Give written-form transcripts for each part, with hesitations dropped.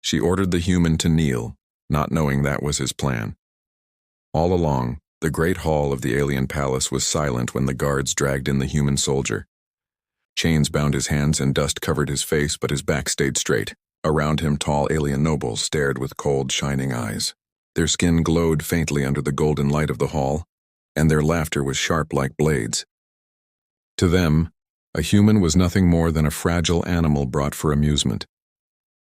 She ordered the human to kneel, not knowing that was his plan. All along, the great hall of the alien palace was silent when the guards dragged in the human soldier. Chains bound his hands and dust covered his face, but his back stayed straight. Around him, tall alien nobles stared with cold, shining eyes. Their skin glowed faintly under the golden light of the hall, and their laughter was sharp like blades. To them, a human was nothing more than a fragile animal brought for amusement.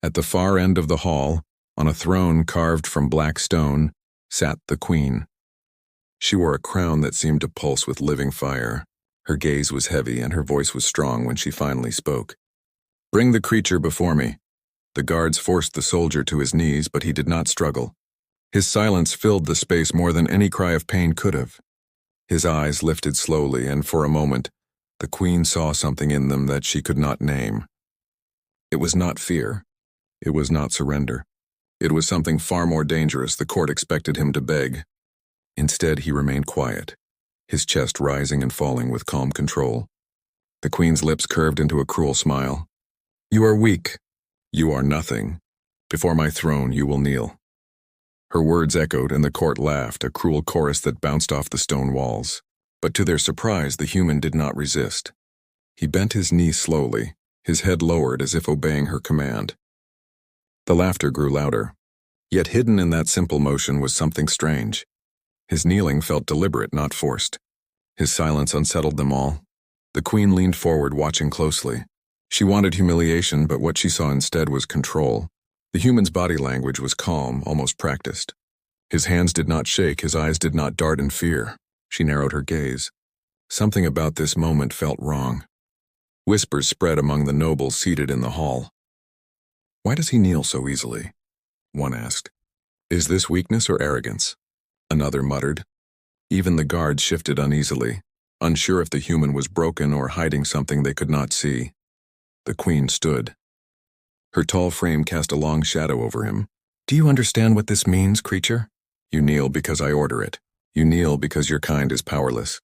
At the far end of the hall, on a throne carved from black stone, sat the queen. She wore a crown that seemed to pulse with living fire. Her gaze was heavy and her voice was strong when she finally spoke. "Bring the creature before me." The guards forced the soldier to his knees, but he did not struggle. His silence filled the space more than any cry of pain could have. His eyes lifted slowly, and for a moment, the queen saw something in them that she could not name. It was not fear. It was not surrender. It was something far more dangerous. The court expected him to beg. Instead, he remained quiet, his chest rising and falling with calm control. The queen's lips curved into a cruel smile. "You are weak. You are nothing. Before my throne, you will kneel." Her words echoed, and the court laughed, a cruel chorus that bounced off the stone walls. But to their surprise, the human did not resist. He bent his knee slowly, his head lowered as if obeying her command. The laughter grew louder. Yet hidden in that simple motion was something strange. His kneeling felt deliberate, not forced. His silence unsettled them all. The queen leaned forward, watching closely. She wanted humiliation, but what she saw instead was control. The human's body language was calm, almost practiced. His hands did not shake, his eyes did not dart in fear. She narrowed her gaze. Something about this moment felt wrong. Whispers spread among the nobles seated in the hall. "Why does he kneel so easily?" one asked. "Is this weakness or arrogance?" Another muttered. Even the guards shifted uneasily, unsure if the human was broken or hiding something they could not see. The queen stood. Her tall frame cast a long shadow over him. "Do you understand what this means, creature? You kneel because I order it. You kneel because your kind is powerless."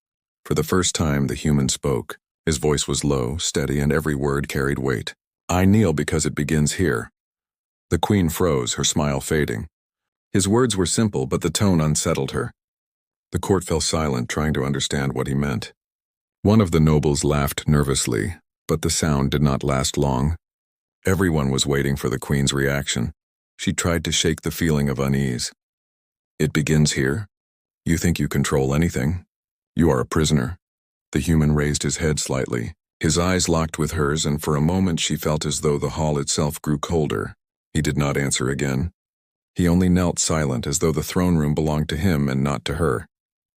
For the first time, the human spoke. His voice was low, steady, and every word carried weight. "I kneel because it begins here." The queen froze, her smile fading. His words were simple, but the tone unsettled her. The court fell silent, trying to understand what he meant. One of the nobles laughed nervously, but the sound did not last long. Everyone was waiting for the queen's reaction. She tried to shake the feeling of unease. "It begins here? You think you control anything? You are a prisoner." The human raised his head slightly. His eyes locked with hers, and for a moment she felt as though the hall itself grew colder. He did not answer again. He only knelt silent, as though the throne room belonged to him and not to her.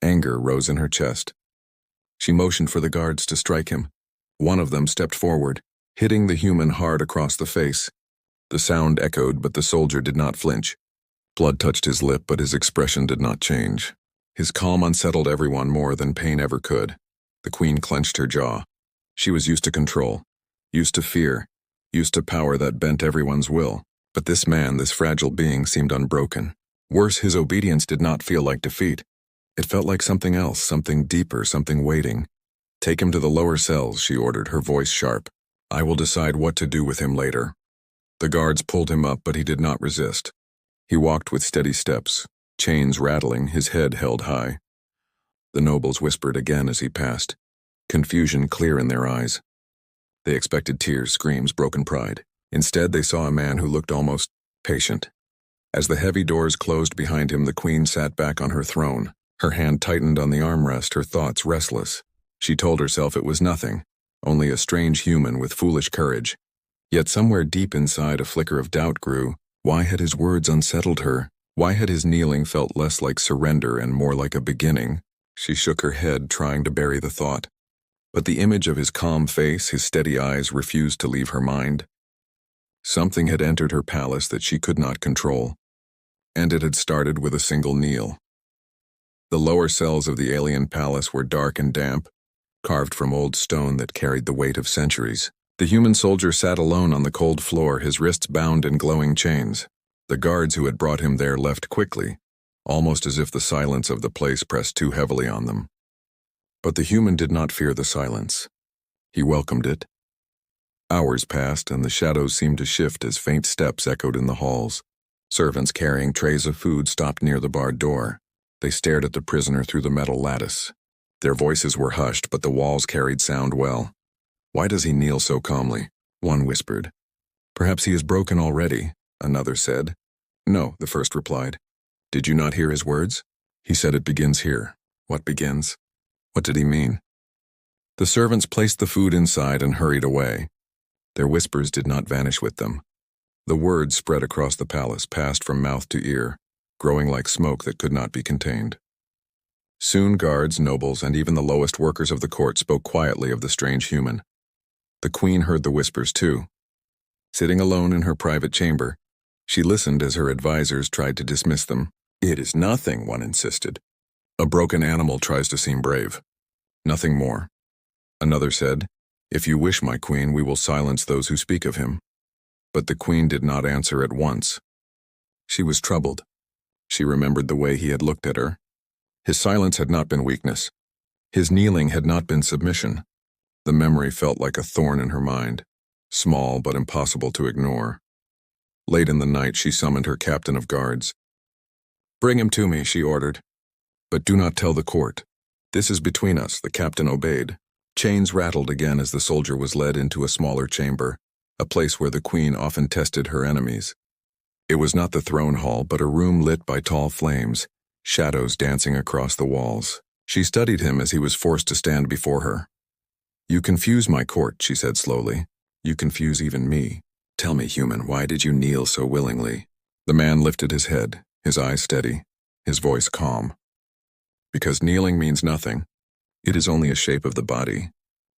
Anger rose in her chest. She motioned for the guards to strike him. One of them stepped forward, hitting the human hard across the face. The sound echoed, but the soldier did not flinch. Blood touched his lip, but his expression did not change. His calm unsettled everyone more than pain ever could. The queen clenched her jaw. She was used to control, used to fear, used to power that bent everyone's will. But this man, this fragile being, seemed unbroken. Worse, his obedience did not feel like defeat. It felt like something else, something deeper, something waiting. "Take him to the lower cells," she ordered, her voice sharp. "I will decide what to do with him later." The guards pulled him up, but he did not resist. He walked with steady steps, chains rattling, his head held high. The nobles whispered again as he passed, confusion clear in their eyes. They expected tears, screams, broken pride. Instead, they saw a man who looked almost patient. As the heavy doors closed behind him, the queen sat back on her throne. Her hand tightened on the armrest, her thoughts restless. She told herself it was nothing, only a strange human with foolish courage. Yet somewhere deep inside, a flicker of doubt grew. Why had his words unsettled her? Why had his kneeling felt less like surrender and more like a beginning? She shook her head, trying to bury the thought. But the image of his calm face, his steady eyes, refused to leave her mind. Something had entered her palace that she could not control, and it had started with a single kneel. The lower cells of the alien palace were dark and damp, carved from old stone that carried the weight of centuries. The human soldier sat alone on the cold floor, his wrists bound in glowing chains. The guards who had brought him there left quickly, almost as if the silence of the place pressed too heavily on them. But the human did not fear the silence. He welcomed it. Hours passed, and the shadows seemed to shift as faint steps echoed in the halls. Servants carrying trays of food stopped near the barred door. They stared at the prisoner through the metal lattice. Their voices were hushed, but the walls carried sound well. "Why does he kneel so calmly?" one whispered. "Perhaps he is broken already," another said. "No," the first replied. "Did you not hear his words? He said it begins here." "What begins? What did he mean?" The servants placed the food inside and hurried away. Their whispers did not vanish with them. The words spread across the palace, passed from mouth to ear, growing like smoke that could not be contained. Soon guards, nobles, and even the lowest workers of the court spoke quietly of the strange human. The queen heard the whispers too. Sitting alone in her private chamber, she listened as her advisors tried to dismiss them. "It is nothing," one insisted. "A broken animal tries to seem brave. Nothing more." Another said, "If you wish, my queen, we will silence those who speak of him." But the queen did not answer at once. She was troubled. She remembered the way he had looked at her. His silence had not been weakness. His kneeling had not been submission. The memory felt like a thorn in her mind, small but impossible to ignore. Late in the night, she summoned her captain of guards. "Bring him to me," she ordered. "But do not tell the court. This is between us." The captain obeyed. Chains rattled again as the soldier was led into a smaller chamber, a place where the queen often tested her enemies. It was not the throne hall, but a room lit by tall flames, shadows dancing across the walls. She studied him as he was forced to stand before her. "You confuse my court," she said slowly. "You confuse even me. Tell me, human, why did you kneel so willingly?" The man lifted his head, his eyes steady, his voice calm. "Because kneeling means nothing. It is only a shape of the body.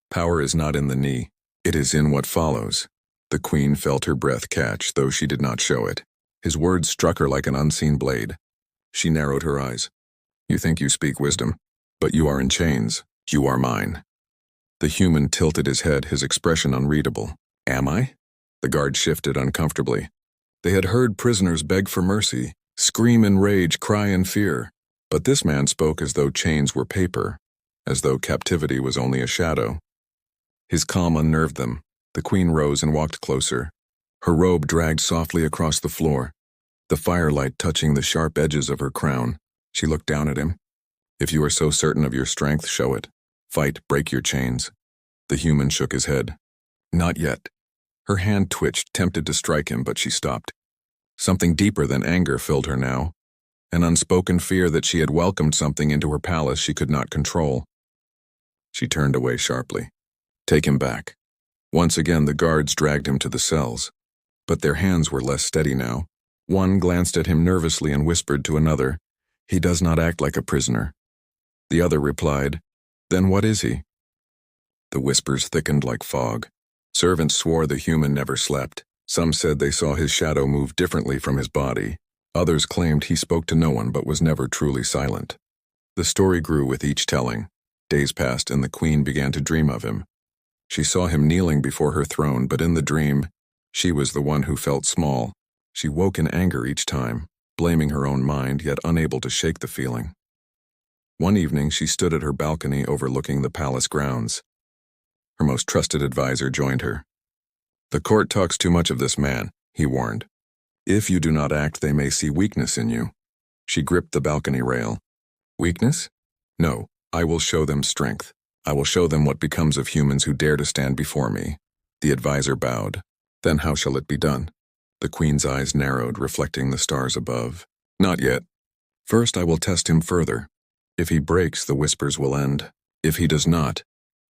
Power is not in the knee. It is in what follows." The queen felt her breath catch, though she did not show it. His words struck her like an unseen blade. She narrowed her eyes. "You think you speak wisdom, but you are in chains. You are mine." The human tilted his head, his expression unreadable. "Am I?" The guard shifted uncomfortably. They had heard prisoners beg for mercy, scream in rage, cry in fear. But this man spoke as though chains were paper, as though captivity was only a shadow. His calm unnerved them. The queen rose and walked closer. Her robe dragged softly across the floor, the firelight touching the sharp edges of her crown. She looked down at him. "If you are so certain of your strength, show it. Fight, break your chains." The human shook his head. "Not yet." Her hand twitched, tempted to strike him, but she stopped. Something deeper than anger filled her now, an unspoken fear that she had welcomed something into her palace she could not control. She turned away sharply. "Take him back." Once again the guards dragged him to the cells, but their hands were less steady now. One glanced at him nervously and whispered to another, "He does not act like a prisoner." The other replied, "Then what is he?" The whispers thickened like fog. Servants swore the human never slept. Some said they saw his shadow move differently from his body. Others claimed he spoke to no one but was never truly silent. The story grew with each telling. Days passed and the queen began to dream of him. She saw him kneeling before her throne, but in the dream, she was the one who felt small. She woke in anger each time, blaming her own mind, yet unable to shake the feeling. One evening, she stood at her balcony overlooking the palace grounds. Her most trusted advisor joined her. "The court talks too much of this man," he warned. "If you do not act, they may see weakness in you." She gripped the balcony rail. "Weakness? No, I will show them strength. I will show them what becomes of humans who dare to stand before me." The advisor bowed. "Then how shall it be done?" The queen's eyes narrowed, reflecting the stars above. "Not yet. First I will test him further. If he breaks, the whispers will end. If he does not,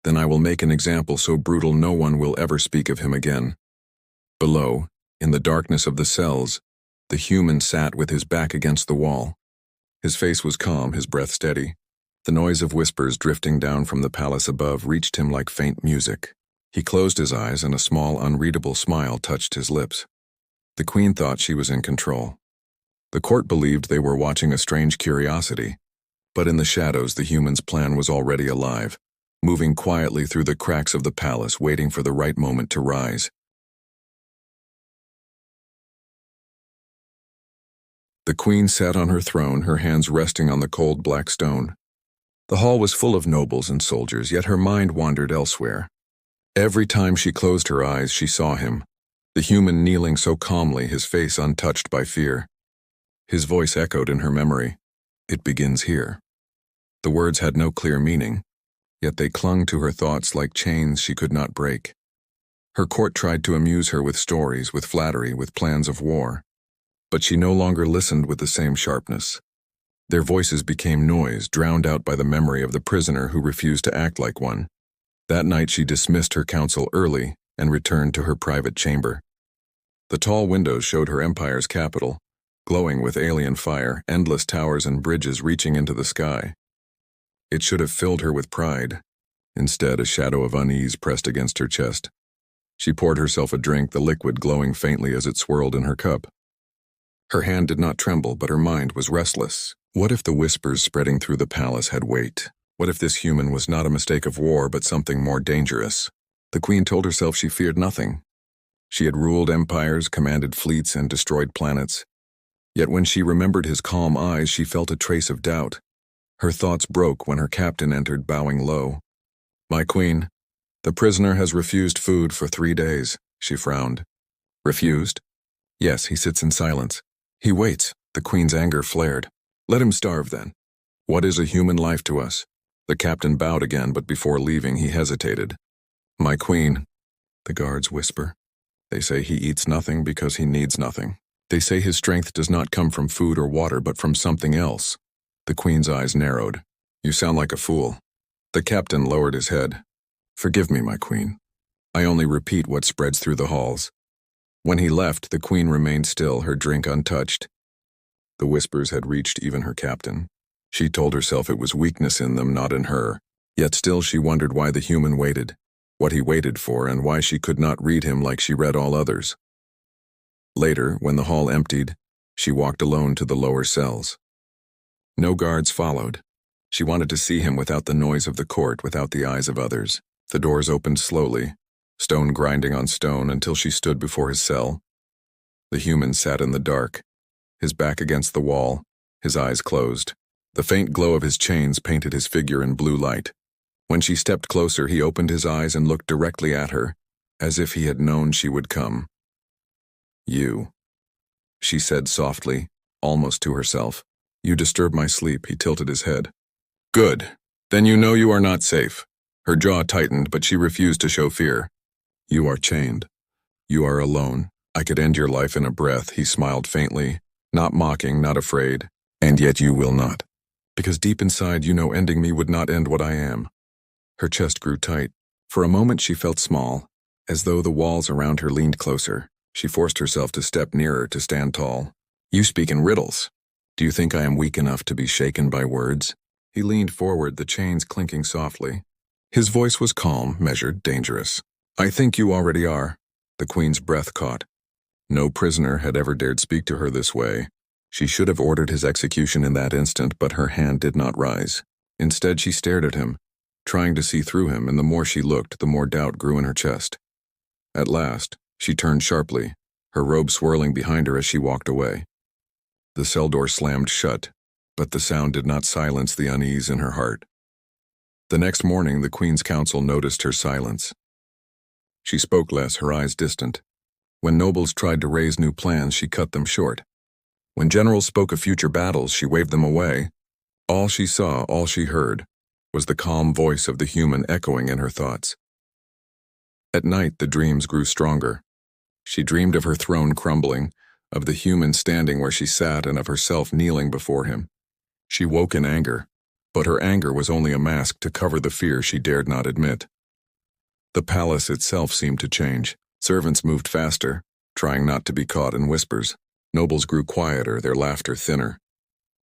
then I will make an example so brutal no one will ever speak of him again." Below, in the darkness of the cells, the human sat with his back against the wall. His face was calm, his breath steady. The noise of whispers drifting down from the palace above reached him like faint music. He closed his eyes and a small, unreadable smile touched his lips. The queen thought she was in control. The court believed they were watching a strange curiosity, but in the shadows the human's plan was already alive, moving quietly through the cracks of the palace, waiting for the right moment to rise. The queen sat on her throne, her hands resting on the cold black stone. The hall was full of nobles and soldiers, yet her mind wandered elsewhere. Every time she closed her eyes, she saw him, the human kneeling so calmly, his face untouched by fear. His voice echoed in her memory. "It begins here." The words had no clear meaning, yet they clung to her thoughts like chains she could not break. Her court tried to amuse her with stories, with flattery, with plans of war. But she no longer listened with the same sharpness. Their voices became noise, drowned out by the memory of the prisoner who refused to act like one. That night she dismissed her council early and returned to her private chamber. The tall windows showed her empire's capital, glowing with alien fire, endless towers and bridges reaching into the sky. It should have filled her with pride. Instead, a shadow of unease pressed against her chest. She poured herself a drink, the liquid glowing faintly as it swirled in her cup. Her hand did not tremble, but her mind was restless. What if the whispers spreading through the palace had weight? What if this human was not a mistake of war, but something more dangerous? The queen told herself she feared nothing. She had ruled empires, commanded fleets, and destroyed planets. Yet when she remembered his calm eyes, she felt a trace of doubt. Her thoughts broke when her captain entered, bowing low. "My queen, the prisoner has refused food for 3 days," she frowned. "Refused?" "Yes, he sits in silence. He waits." The queen's anger flared. "Let him starve then. What is a human life to us?" The captain bowed again, but before leaving he hesitated. "My queen," the guards whisper. "They say he eats nothing because he needs nothing. They say his strength does not come from food or water, but from something else." The queen's eyes narrowed. "You sound like a fool." The captain lowered his head. "Forgive me, my queen. I only repeat what spreads through the halls." When he left, the queen remained still, her drink untouched. The whispers had reached even her captain. She told herself it was weakness in them, not in her. Yet still she wondered why the human waited, what he waited for, and why she could not read him like she read all others. Later, when the hall emptied, she walked alone to the lower cells. No guards followed. She wanted to see him without the noise of the court, without the eyes of others. The doors opened slowly, stone grinding on stone, until she stood before his cell. The human sat in the dark, his back against the wall, his eyes closed. The faint glow of his chains painted his figure in blue light. When she stepped closer, he opened his eyes and looked directly at her, as if he had known she would come. "You," she said softly, almost to herself. "You disturb my sleep." He tilted his head. "Good. Then you know you are not safe." Her jaw tightened, but she refused to show fear. "You are chained. You are alone. I could end your life in a breath." He smiled faintly, not mocking, not afraid. "And yet you will not. Because deep inside you know ending me would not end what I am." Her chest grew tight. For a moment she felt small, as though the walls around her leaned closer. She forced herself to step nearer, to stand tall. "You speak in riddles. Do you think I am weak enough to be shaken by words?" He leaned forward, the chains clinking softly. His voice was calm, measured, dangerous. "I think you already are." The queen's breath caught. No prisoner had ever dared speak to her this way. She should have ordered his execution in that instant, but her hand did not rise. Instead, she stared at him, trying to see through him, and the more she looked, the more doubt grew in her chest. At last, she turned sharply, her robe swirling behind her as she walked away. The cell door slammed shut, but the sound did not silence the unease in her heart. The next morning, the Queen's Council noticed her silence. She spoke less, her eyes distant. When nobles tried to raise new plans, she cut them short. When generals spoke of future battles, she waved them away. All she saw, all she heard, was the calm voice of the human echoing in her thoughts. At night, the dreams grew stronger. She dreamed of her throne crumbling, of the human standing where she sat, and of herself kneeling before him. She woke in anger, but her anger was only a mask to cover the fear she dared not admit. The palace itself seemed to change. Servants moved faster, trying not to be caught in whispers. Nobles grew quieter, their laughter thinner.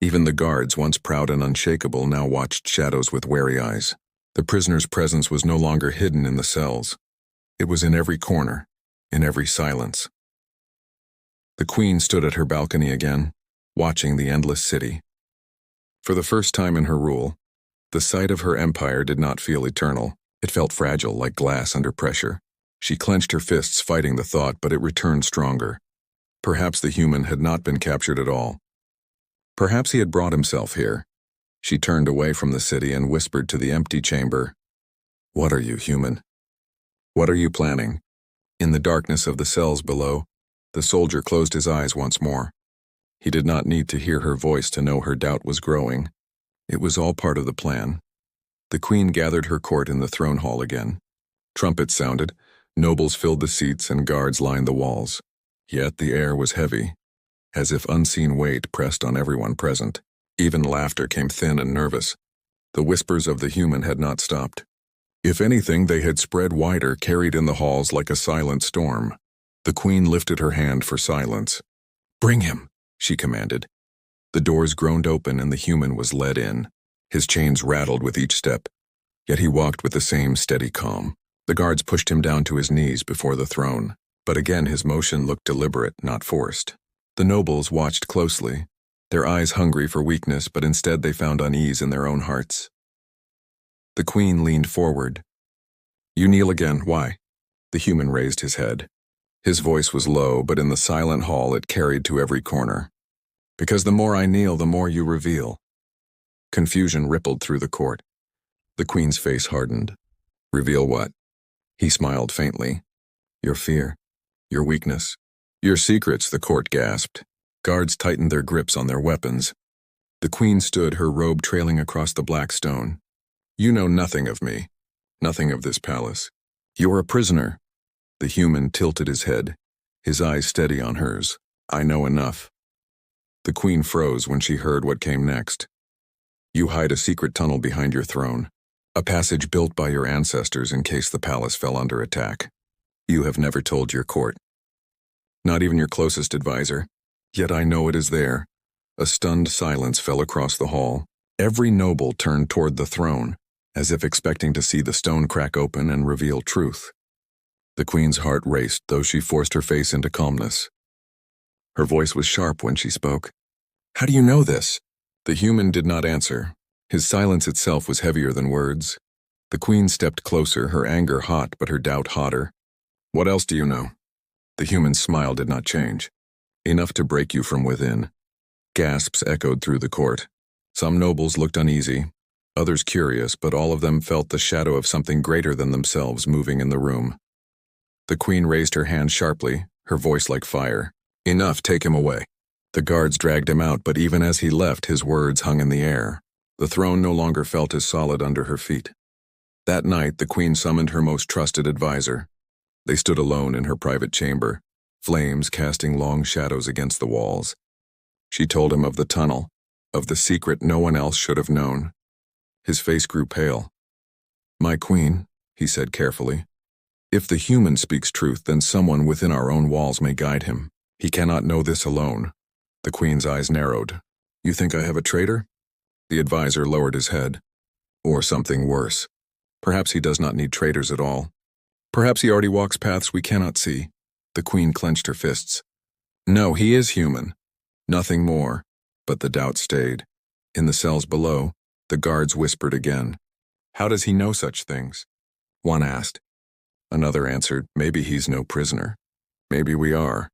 Even the guards, once proud and unshakable, now watched shadows with wary eyes. The prisoner's presence was no longer hidden in the cells. It was in every corner, in every silence. The queen stood at her balcony again, watching the endless city. For the first time in her rule, the sight of her empire did not feel eternal. It felt fragile, like glass under pressure. She clenched her fists, fighting the thought, but it returned stronger. Perhaps the human had not been captured at all. Perhaps he had brought himself here. She turned away from the city and whispered to the empty chamber, "What are you, human?" What are you planning? In the darkness of the cells below, the soldier closed his eyes once more. He did not need to hear her voice to know her doubt was growing. It was all part of the plan. The queen gathered her court in the throne hall again. Trumpets sounded, nobles filled the seats, and guards lined the walls. Yet the air was heavy, as if unseen weight pressed on everyone present. Even laughter came thin and nervous. The whispers of the human had not stopped. If anything, they had spread wider, carried in the halls like a silent storm. The queen lifted her hand for silence. "Bring him," she commanded. The doors groaned open and the human was led in. His chains rattled with each step, yet he walked with the same steady calm. The guards pushed him down to his knees before the throne, but again his motion looked deliberate, not forced. The nobles watched closely, their eyes hungry for weakness, but instead they found unease in their own hearts. The queen leaned forward. "You kneel again, why?" The human raised his head. His voice was low, but in the silent hall it carried to every corner. "Because the more I kneel, the more you reveal." Confusion rippled through the court. The queen's face hardened. "Reveal what?" He smiled faintly. "Your fear, your weakness, your secrets," the court gasped. Guards tightened their grips on their weapons. The queen stood, her robe trailing across the black stone. "You know nothing of me, nothing of this palace. You are a prisoner." The human tilted his head, his eyes steady on hers. "I know enough." The queen froze when she heard what came next. "You hide a secret tunnel behind your throne, a passage built by your ancestors in case the palace fell under attack. You have never told your court, not even your closest advisor. Yet I know it is there." A stunned silence fell across the hall. Every noble turned toward the throne, as if expecting to see the stone crack open and reveal truth. The queen's heart raced, though she forced her face into calmness. Her voice was sharp when she spoke. "How do you know this?" The human did not answer. His silence itself was heavier than words. The queen stepped closer, her anger hot but her doubt hotter. "What else do you know?" The human's smile did not change. "Enough to break you from within." Gasps echoed through the court. Some nobles looked uneasy, others curious, but all of them felt the shadow of something greater than themselves moving in the room. The queen raised her hand sharply, her voice like fire. "Enough, take him away." The guards dragged him out, but even as he left, his words hung in the air. The throne no longer felt as solid under her feet. That night, the queen summoned her most trusted advisor. They stood alone in her private chamber, flames casting long shadows against the walls. She told him of the tunnel, of the secret no one else should have known. His face grew pale. "My queen," he said carefully, "if the human speaks truth, then someone within our own walls may guide him. He cannot know this alone." The queen's eyes narrowed. "You think I have a traitor?" The advisor lowered his head. "Or something worse. Perhaps he does not need traitors at all. Perhaps he already walks paths we cannot see." The queen clenched her fists. "No, he is human. Nothing more." But the doubt stayed. In the cells below, the guards whispered again. "How does he know such things?" One asked. Another answered, "Maybe he's no prisoner. Maybe we are."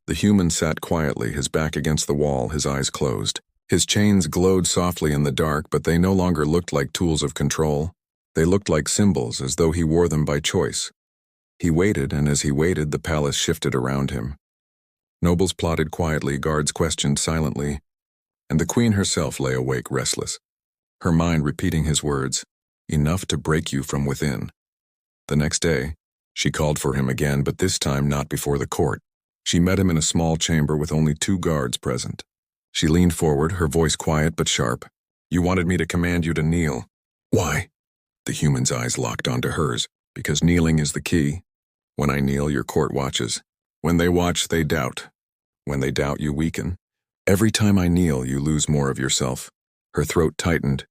The human sat quietly, his back against the wall, his eyes closed. His chains glowed softly in the dark, but they no longer looked like tools of control. They looked like symbols, as though he wore them by choice. He waited, and as he waited, the palace shifted around him. Nobles plotted quietly, guards questioned silently, and the queen herself lay awake, restless, her mind repeating his words, "Enough to break you from within." The next day, she called for him again, but this time not before the court. She met him in a small chamber with only 2 guards present. She leaned forward, her voice quiet but sharp. "You wanted me to command you to kneel." "Why?" The human's eyes locked onto hers. "Because kneeling is the key. When I kneel, your court watches. When they watch, they doubt. When they doubt, you weaken. Every time I kneel, you lose more of yourself." Her throat tightened.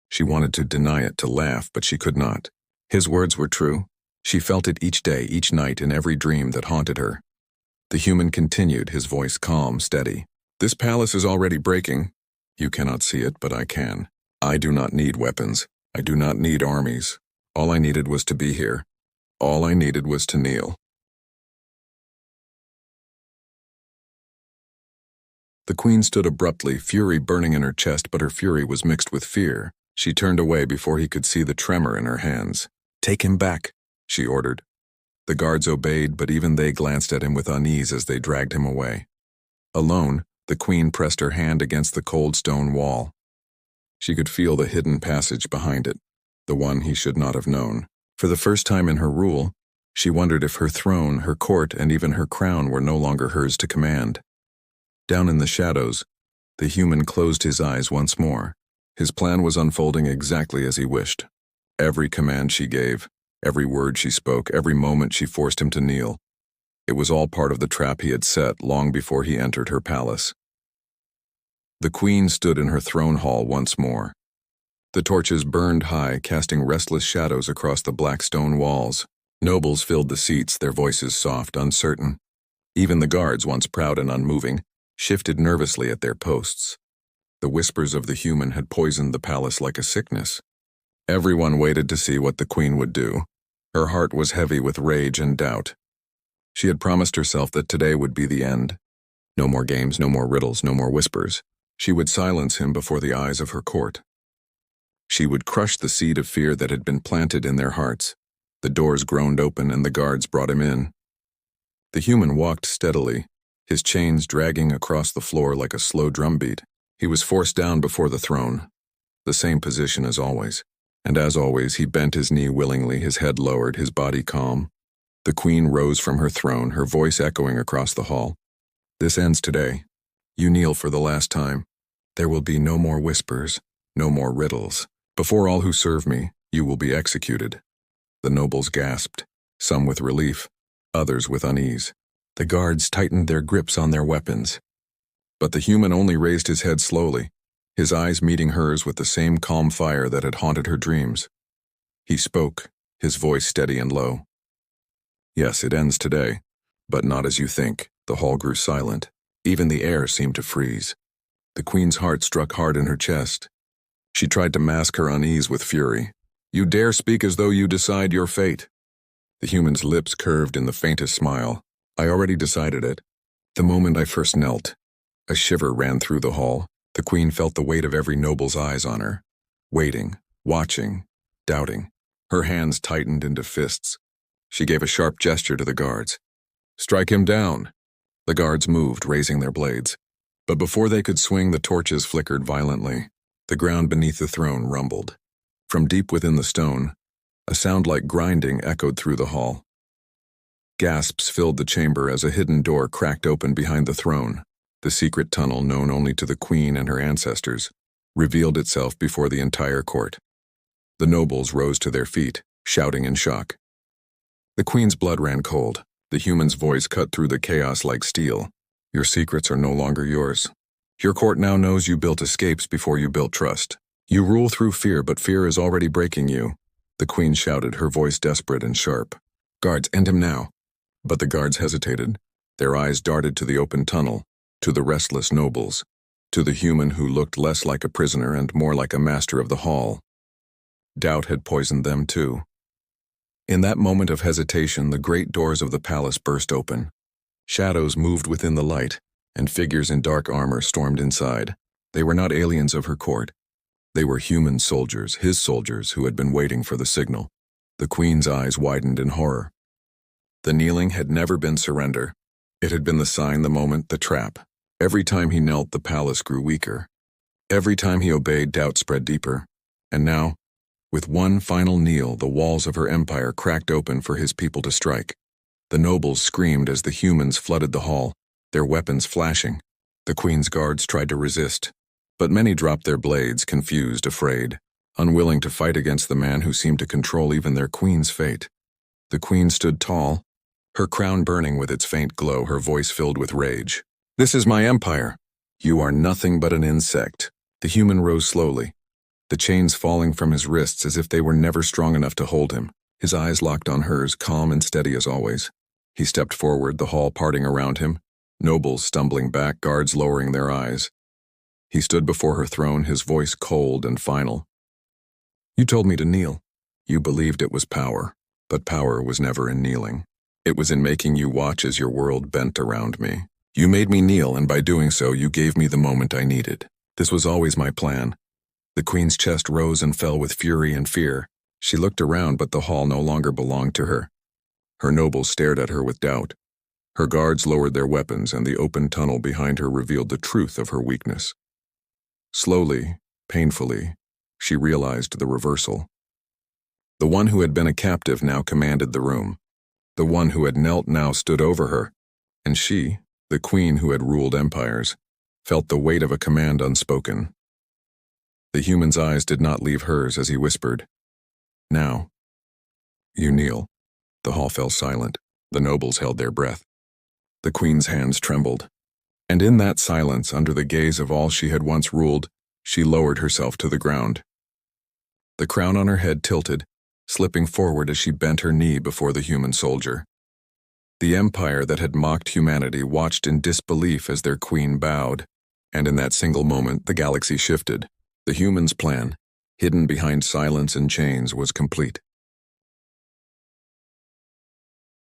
She wanted to deny it, to laugh, but she could not. His words were true. She felt it each day, each night, in every dream that haunted her. The human continued, his voice calm, steady. "This palace is already breaking. You cannot see it, but I can. I do not need weapons. I do not need armies. All I needed was to be here. All I needed was to kneel." The queen stood abruptly, fury burning in her chest, but her fury was mixed with fear. She turned away before he could see the tremor in her hands. "Take him back," she ordered. The guards obeyed, but even they glanced at him with unease as they dragged him away. Alone, the queen pressed her hand against the cold stone wall. She could feel the hidden passage behind it, the one he should not have known. For the first time in her rule, she wondered if her throne, her court, and even her crown were no longer hers to command. Down in the shadows, the human closed his eyes once more. His plan was unfolding exactly as he wished. Every command she gave, every word she spoke, every moment she forced him to kneel. It was all part of the trap he had set long before he entered her palace. The queen stood in her throne hall once more. The torches burned high, casting restless shadows across the black stone walls. Nobles filled the seats, their voices soft, uncertain. Even the guards, once proud and unmoving, shifted nervously at their posts. The whispers of the human had poisoned the palace like a sickness. Everyone waited to see what the queen would do. Her heart was heavy with rage and doubt. She had promised herself that today would be the end. No more games, no more riddles, no more whispers. She would silence him before the eyes of her court. She would crush the seed of fear that had been planted in their hearts. The doors groaned open and the guards brought him in. The human walked steadily, his chains dragging across the floor like a slow drumbeat. He was forced down before the throne, the same position as always. And as always, he bent his knee willingly, his head lowered, his body calm. The queen rose from her throne, her voice echoing across the hall. "This ends today. You kneel for the last time. There will be no more whispers, no more riddles. Before all who serve me, you will be executed." The nobles gasped, some with relief, others with unease. The guards tightened their grips on their weapons. But the human only raised his head slowly, his eyes meeting hers with the same calm fire that had haunted her dreams. He spoke, his voice steady and low. "Yes, it ends today, but not as you think." The hall grew silent. Even the air seemed to freeze. The queen's heart struck hard in her chest. She tried to mask her unease with fury. "You dare speak as though you decide your fate." The human's lips curved in the faintest smile. "I already decided it. The moment I first knelt." A shiver ran through the hall. The queen felt the weight of every noble's eyes on her. Waiting, watching, doubting. Her hands tightened into fists. She gave a sharp gesture to the guards. "Strike him down." The guards moved, raising their blades. But before they could swing, the torches flickered violently. The ground beneath the throne rumbled. From deep within the stone, a sound like grinding echoed through the hall. Gasps filled the chamber as a hidden door cracked open behind the throne. The secret tunnel, known only to the queen and her ancestors, revealed itself before the entire court. The nobles rose to their feet, shouting in shock. The queen's blood ran cold. The human's voice cut through the chaos like steel. "Your secrets are no longer yours. Your court now knows you built escapes before you built trust. You rule through fear, but fear is already breaking you." The queen shouted, her voice desperate and sharp. "Guards, end him now." But the guards hesitated. Their eyes darted to the open tunnel, to the restless nobles, to the human who looked less like a prisoner and more like a master of the hall. Doubt had poisoned them too. In that moment of hesitation, the great doors of the palace burst open. Shadows moved within the light, and figures in dark armor stormed inside. They were not aliens of her court. They were human soldiers, his soldiers, who had been waiting for the signal. The queen's eyes widened in horror. The kneeling had never been surrender. It had been the sign, the moment, the trap. Every time he knelt, the palace grew weaker. Every time he obeyed, doubt spread deeper. And now, with one final kneel, the walls of her empire cracked open for his people to strike. The nobles screamed as the humans flooded the hall, their weapons flashing. The queen's guards tried to resist, but many dropped their blades, confused, afraid, unwilling to fight against the man who seemed to control even their queen's fate. The queen stood tall, her crown burning with its faint glow, her voice filled with rage. "This is my empire. You are nothing but an insect." The human rose slowly, the chains falling from his wrists as if they were never strong enough to hold him. His eyes locked on hers, calm and steady as always. He stepped forward, the hall parting around him, nobles stumbling back, guards lowering their eyes. He stood before her throne, his voice cold and final. "You told me to kneel. You believed it was power, but power was never in kneeling. It was in making you watch as your world bent around me. You made me kneel, and by doing so, you gave me the moment I needed. This was always my plan." The queen's chest rose and fell with fury and fear. She looked around, but the hall no longer belonged to her. Her nobles stared at her with doubt. Her guards lowered their weapons, and the open tunnel behind her revealed the truth of her weakness. Slowly, painfully, she realized the reversal. The one who had been a captive now commanded the room. The one who had knelt now stood over her, and she, the queen who had ruled empires, felt the weight of a command unspoken. The human's eyes did not leave hers as he whispered, "Now, you kneel." The hall fell silent. The nobles held their breath. The queen's hands trembled. And in that silence, under the gaze of all she had once ruled, she lowered herself to the ground. The crown on her head tilted, slipping forward as she bent her knee before the human soldier. The empire that had mocked humanity watched in disbelief as their queen bowed, and in that single moment the galaxy shifted. The human's plan, hidden behind silence and chains, was complete.